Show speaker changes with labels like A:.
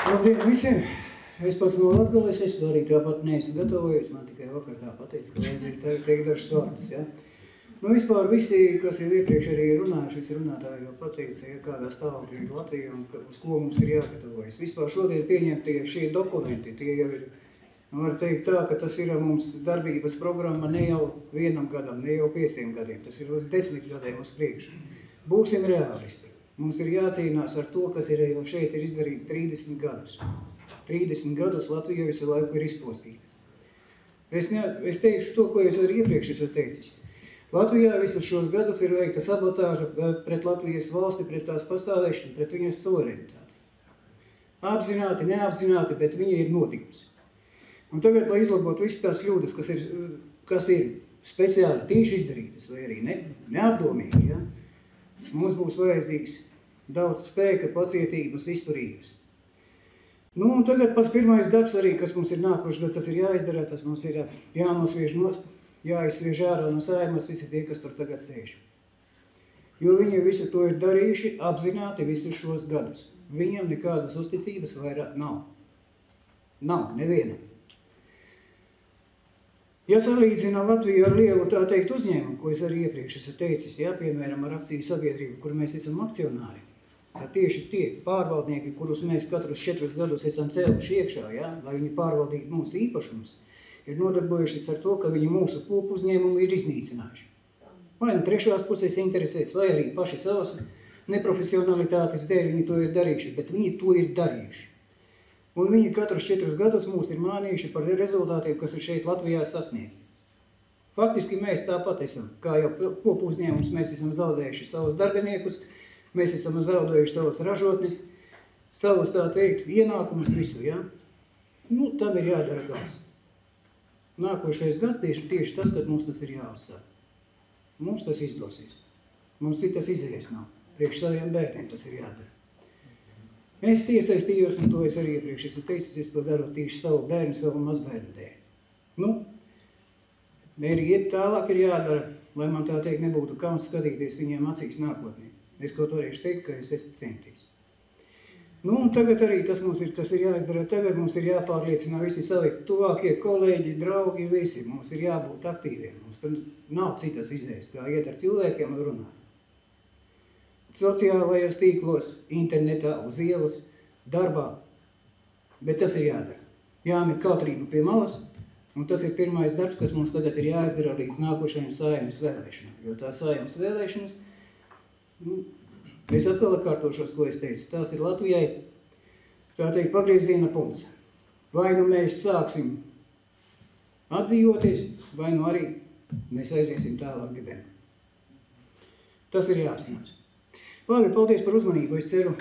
A: Labdien visiem! Es pats no Latgales, es arī tāpat neesmu gatavojies, man tikai vakar tā pateica, ka vajadzēs teikt dažus vārdus. Ja? Nu, vispār visi, kas jau iepriekš arī runājuši, visi runātāji jau pateica, ja kādā stāvoklī Latvija un uz ko mums ir jāgatavojas. Vispār šodien pieņemtie šie dokumenti, tie jau ir, var teikt tā, ka tas ir mums darbības programma ne jau 1 gadam, ne jau 5 gadiem, tas ir uz 10 gadiem uz priekšu. Būsim realisti. Mums ir jācīnās ar to, kas ir jau šeit ir izdarīts 30 gadus. 30 gadus Latvija visu laiku ir izpostīta. Es teikšu to, ko es arī iepriekš esmu teicis. Latvijā visus šos gadus ir veikta sabotāža pret Latvijas valsti, pret tās pastāvēšanu, pret viņas suverenitāti. Apzināti, neapzināti, bet viņa ir notikusi. Un tagad, lai izlabotu visas tās kļūdas, kas ir speciāli tīši izdarītas, vai arī neapdomīgi, ja? Mums būs vajadzīgs daudz spēka, pacietības, izturības. Nu, un tagad pats pirmais darbs arī, kas mums ir nākošais gads, tas ir jāizdara, tas mums ir jānosviež nost, jāizsviež ārā no Saeimas visi tie, kas tur tagad sēž. Jo viņi visu to ir darījuši apzināti visus šos gadus. Viņam nekādas uzticības vairāk nav. Nav, nevienam. Ja salīdzina Latviju ar lielu, tā teikt, uzņēmumu, ko es arī iepriekš esmu teicis, ja, piemēram, ar akciju sabiedrību, kur mēs esam akcionāri, tad tieši tie pārvaldnieki, kurus mēs katrus 4 gadus esam cēluši iekšā, ja, lai viņi pārvaldītu mūsu īpašumus, ir nodarbojušies ar to, ka viņi mūsu kopu uzņēmumu ir iznīcinājuši. Vai no trešās puses interesēs, vai arī paši savas neprofesionalitātes dēļ viņi to ir darījuši, bet viņi to ir darījuši. Un viņi katrus 4 gadus mūs ir mānījuši par rezultātiem, kas ir šeit Latvijā sasniegti. Faktiski mēs tāpat esam, kā jau kopu uzņēmums, mēs esam zaudējuši savus darbiniekus, mēs esam zaudējuši savus ražotnes, savus, tā teikt, ienākumus visu, ja? Nu, tam ir jādara gals. Nākošais gads tieši tas, kad mums tas ir jāuzsāk. Mums tas izdosies. Mums citas izējas nav. Priekš saviem bērniem tas ir jādara. Es iesaistījos, un to es arī iepriekš esmu teicis, es to daru tieši savu bērnu, savu mazbērnu dēļ. Nu, arī tālāk ir jādara, lai man tā teikt nebūtu kauns skatīties viņiem acīs nākotnē. Es kaut varēšu teikt, ka es esmu centies. Nu, un tagad arī tas mums ir, kas ir jāizdara, tagad mums ir jāpārliecinā visi savi tuvākie kolēģi, draugi, visi. Mums ir jābūt aktīviem. Mums nav citas izējas, kā iet ar cilvēkiem un runāt. Sociālajos tīklos, internetā, uz ielas, darbā. Bet tas ir jādara. Jāmet kautrību pie malas, un tas ir pirmais darbs, kas mums tagad ir jāizdara līdz nākošajām Saeimas vēlēšanām. Jo tā Saeimas vēlēšanas, nu, es atkal atkārtošos, ko es teicu, tās ir Latvijai, tā teikt, pagrieziena punkts. Vai nu mēs sāksim atdzīvoties, vai nu arī mēs aiziesim tālāk dibenā. Tas ir jāapzinās. Labi, paldies par uzmanību, es ceru.